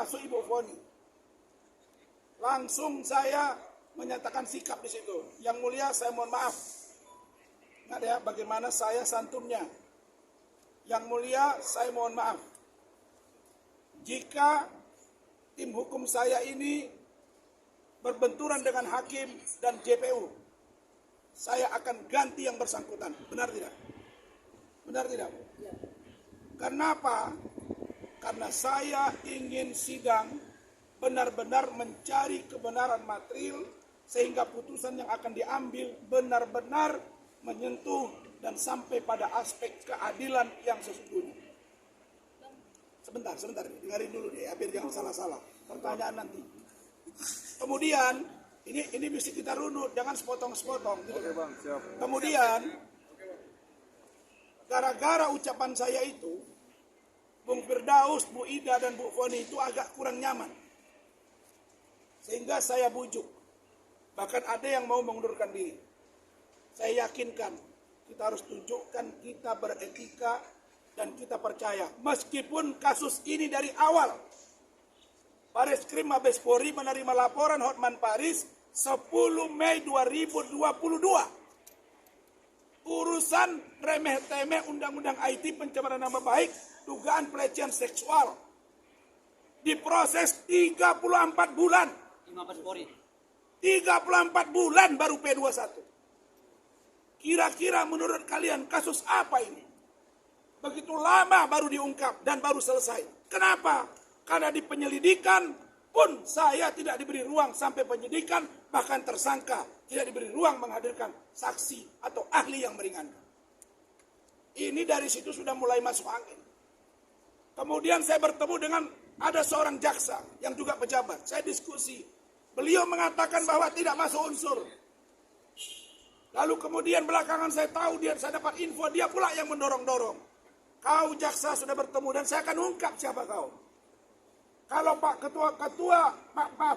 termasuk Ibu Foni. Langsung saya menyatakan sikap di situ. Yang mulia, saya mohon maaf. Nggak ada ya, bagaimana saya santunnya. Yang mulia, saya mohon maaf. Jika tim hukum saya ini berbenturan dengan hakim dan JPU, saya akan ganti yang bersangkutan. Benar tidak? Benar tidak? Kenapa? Karena saya ingin sidang benar-benar mencari kebenaran material sehingga putusan yang akan diambil benar-benar menyentuh dan sampai pada aspek keadilan yang sesungguhnya. Sebentar, dengarin dulu deh, biar jangan salah-salah pertanyaan nanti. Kemudian, ini mesti kita runut, jangan sepotong-sepotong. Gitu. Oke, Bang, siap. Kemudian, gara-gara ucapan saya itu, Bung Firdaus, Bu Ida, dan Bu Foni itu agak kurang nyaman. Sehingga saya bujuk. Bahkan ada yang mau mengundurkan diri. Saya yakinkan, kita harus tunjukkan kita beretika dan kita percaya. Meskipun kasus ini dari awal, Bareskrim Mabes Polri menerima laporan Hotman Paris 10 Mei 2022. Urusan remeh-temeh undang-undang IT pencemaran nama baik, dugaan pelecehan seksual. Diproses 34 bulan. 34 bulan baru P21. Kira-kira menurut kalian kasus apa ini? Begitu lama baru diungkap dan baru selesai. Kenapa? Karena di penyelidikan pun saya tidak diberi ruang sampai penyidikan, bahkan tersangka tidak diberi ruang menghadirkan saksi atau ahli yang meringankan. Ini dari situ sudah mulai masuk angin. Kemudian saya bertemu dengan ada seorang jaksa yang juga pejabat. Saya diskusi. Beliau mengatakan bahwa tidak masuk unsur. Lalu kemudian belakangan saya tahu saya dapat info dia pula yang mendorong-dorong. Kau jaksa sudah bertemu dan saya akan ungkap siapa kau. Kalau Pak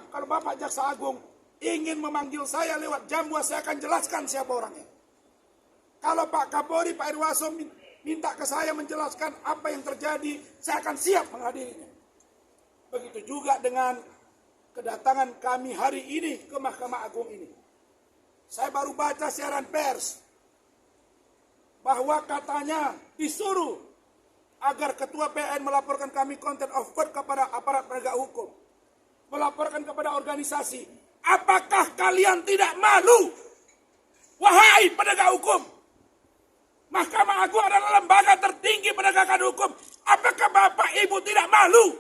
kalau Bapak Jaksa Agung ingin memanggil saya lewat Jambua, saya akan jelaskan siapa orangnya. Kalau Pak Kapolri, Pak Irwaso minta ke saya menjelaskan apa yang terjadi, saya akan siap menghadirinya. Begitu juga dengan kedatangan kami hari ini ke Mahkamah Agung ini. Saya baru baca siaran pers bahwa katanya disuruh agar Ketua PN melaporkan kami contempt of court kepada aparat penegak hukum. Melaporkan kepada organisasi. Apakah kalian tidak malu? Wahai penegak hukum. Mahkamah Agung adalah lembaga tertinggi penegakan hukum. Apakah Bapak Ibu tidak malu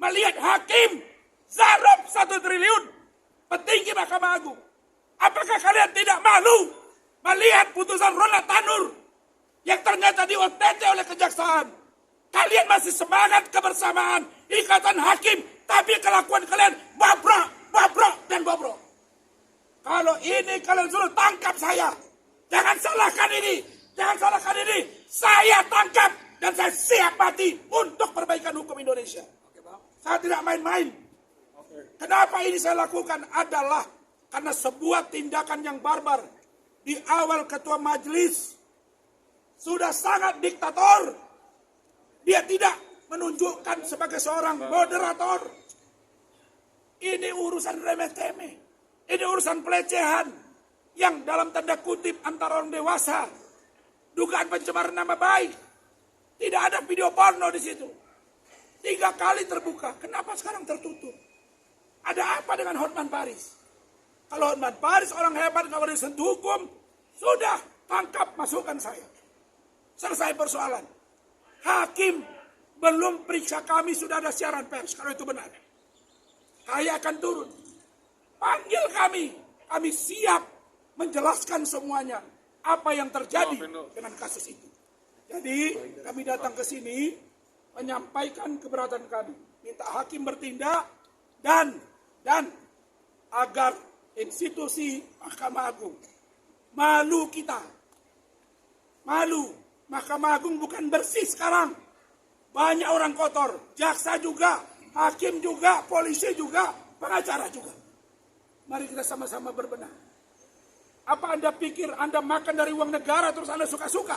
melihat hakim zarab 1 triliun petinggi Mahkamah Agung? Apakah kalian tidak malu melihat putusan Ronald Tanur yang ternyata di-OTT oleh kejaksaan? Kalian masih semangat kebersamaan ikatan hakim, tapi kelakuan kalian bobrok, dan bobrok. Kalau ini kalian suruh tangkap saya, jangan salahkan ini. Saya tangkap dan saya siap mati untuk perbaikan hukum Indonesia. Saya tidak main-main. Kenapa ini saya lakukan adalah karena sebuah tindakan yang barbar. Di awal ketua majelis sudah sangat diktator. Dia tidak menunjukkan sebagai seorang moderator. Ini urusan remeh-temeh. Ini urusan pelecehan yang dalam tanda kutip antara orang dewasa. Dugaan pencemaran nama baik. Tidak ada video porno di situ. 3 kali terbuka. Kenapa sekarang tertutup? Ada apa dengan Hotman Paris? Kalau Hotman Paris orang hebat kalau disentuh hukum, sudah tangkap, masukkan saya. Selesai persoalan. Hakim belum periksa kami, sudah ada siaran pers. Kalau itu benar, saya akan turun. Panggil kami. Kami siap menjelaskan semuanya. Apa yang terjadi dengan kasus itu. Jadi kami datang ke sini menyampaikan keberatan kami. Minta hakim bertindak dan agar institusi Mahkamah Agung. Malu kita. Malu. Mahkamah Agung bukan bersih sekarang. Banyak orang kotor. Jaksa juga, hakim juga, polisi juga, pengacara juga. Mari kita sama-sama berbenah. Apa Anda pikir Anda makan dari uang negara terus Anda suka-suka?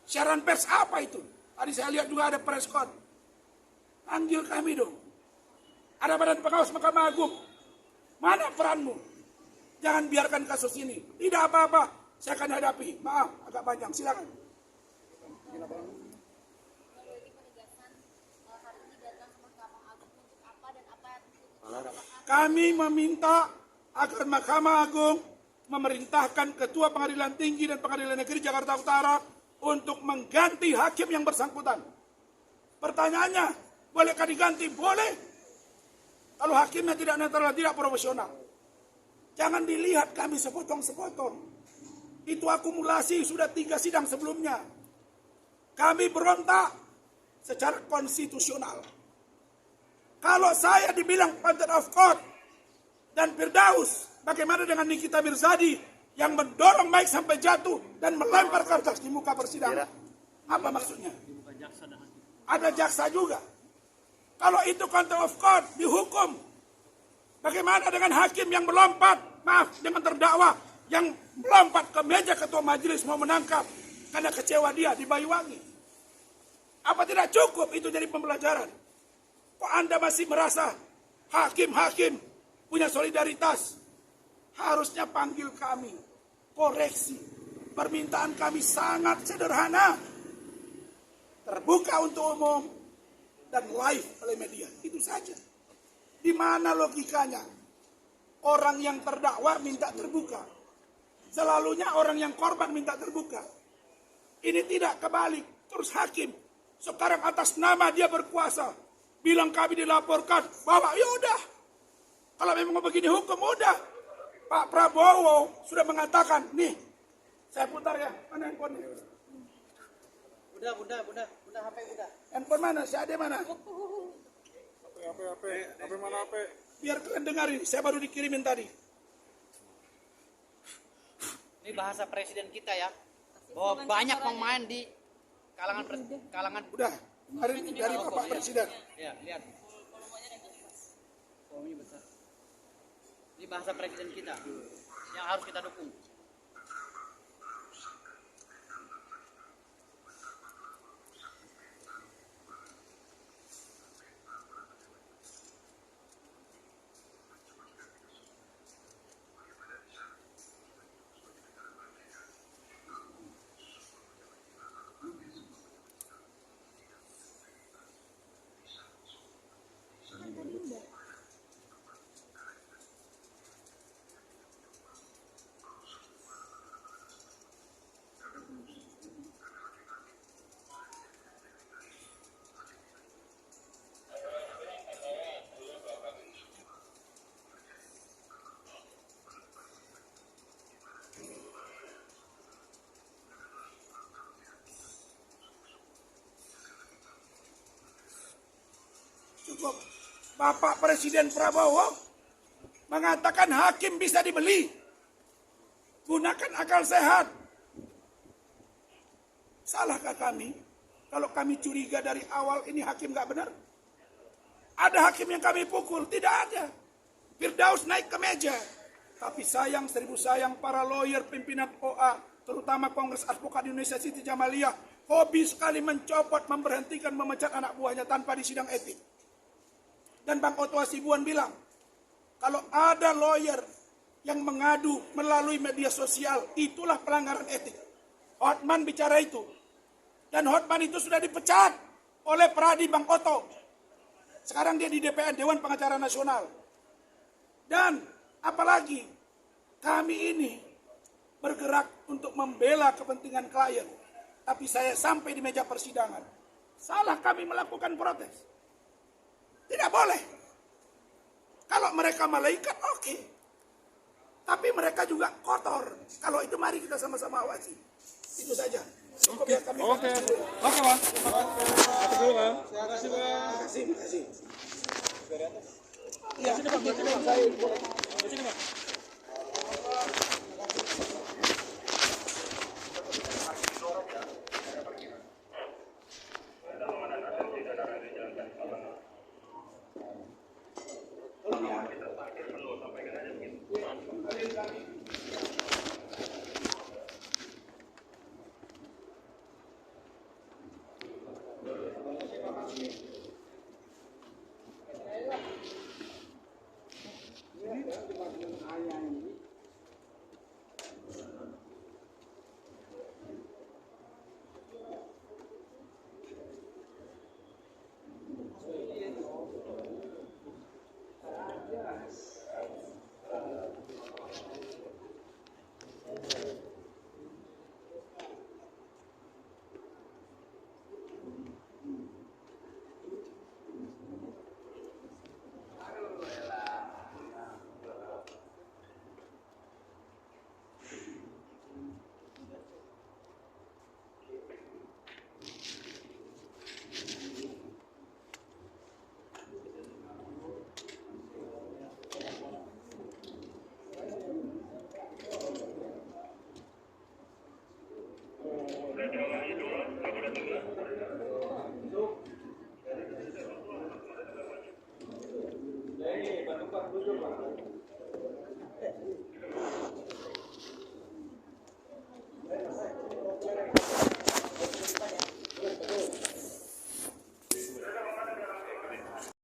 Siaran pers apa itu? Tadi saya lihat juga ada press con. Panggil kami dong. Ada Badan Pengawas Mahkamah Agung. Mana peranmu? Jangan biarkan kasus ini. Tidak apa-apa, saya akan hadapi. Maaf, agak panjang. Silakan. Kami meminta agar Mahkamah Agung memerintahkan Ketua Pengadilan Tinggi dan Pengadilan Negeri Jakarta Utara untuk mengganti hakim yang bersangkutan. Pertanyaannya, bolehkah diganti? Boleh. Kalau hakimnya tidak netral, tidak profesional. Jangan dilihat kami sepotong-sepotong. Itu akumulasi sudah 3 sidang sebelumnya. Kami berontak secara konstitusional. Kalau saya dibilang contempt of court dan Firdaus, bagaimana dengan Nikita Mirzadi yang mendorong Mike sampai jatuh dan melempar kertas di muka persidangan? Apa maksudnya? Ada jaksa juga. Kalau itu contempt of court, dihukum. Bagaimana dengan hakim yang melompat, dengan terdakwa yang melompat ke meja ketua majelis mau menangkap karena kecewa dia di Banyuwangi? Apa tidak cukup itu jadi pembelajaran? Kok Anda masih merasa hakim-hakim punya solidaritas? Harusnya panggil kami, koreksi. Permintaan kami sangat sederhana. Terbuka untuk umum dan live oleh media. Itu saja. Di mana logikanya? Orang yang terdakwa minta terbuka. Selalunya orang yang korban minta terbuka. Ini tidak kebalik. Terus hakim sekarang atas nama dia berkuasa bilang kami dilaporkan bahwa ya udah. Kalau memang begini hukum udah. Pak Prabowo sudah mengatakan, nih saya putar ya, mana handphone? Udah HP udah. Handphone mana? Si Ade mana? HP mana HP? Biar kalian dengarin, saya baru dikirimin tadi. Ini bahasa presiden kita ya. Bahwa banyak pemain di kalangan Udah, hari ini dari Bapak Presiden. Ya, lihat. Volumenya besar. Ini bahasa presiden kita yang harus kita dukung. Cukup. Bapak Presiden Prabowo mengatakan hakim bisa dibeli. Gunakan akal sehat. Salahkah kami? Kalau kami curiga dari awal ini hakim gak benar? Ada hakim yang kami pukul? Tidak ada. Firdaus naik ke meja. Tapi sayang, seribu sayang, para lawyer pimpinan OA, terutama Kongres Advokat Indonesia Siti Jamaliah, hobi sekali mencopot, memberhentikan, memecat anak buahnya tanpa disidang etik. Dan Bang Otto Hasibuan bilang, kalau ada lawyer yang mengadu melalui media sosial, itulah pelanggaran etik. Hotman bicara itu. Dan Hotman itu sudah dipecat oleh Pradi Bang Otto. Sekarang dia di DPN, Dewan Pengacara Nasional. Dan apalagi kami ini bergerak untuk membela kepentingan klien. Tapi saya sampai di meja persidangan. Salah kami melakukan protes. Tidak boleh. Kalau mereka malaikat, oke. Tapi mereka juga kotor. Kalau itu mari kita sama-sama awasi. Itu saja. Cukup ya kami. Oke, Bang. Terima kasih, Bang. Terima kasih. Terima kasih. Ya, sini, Bang. Jujur, Pak.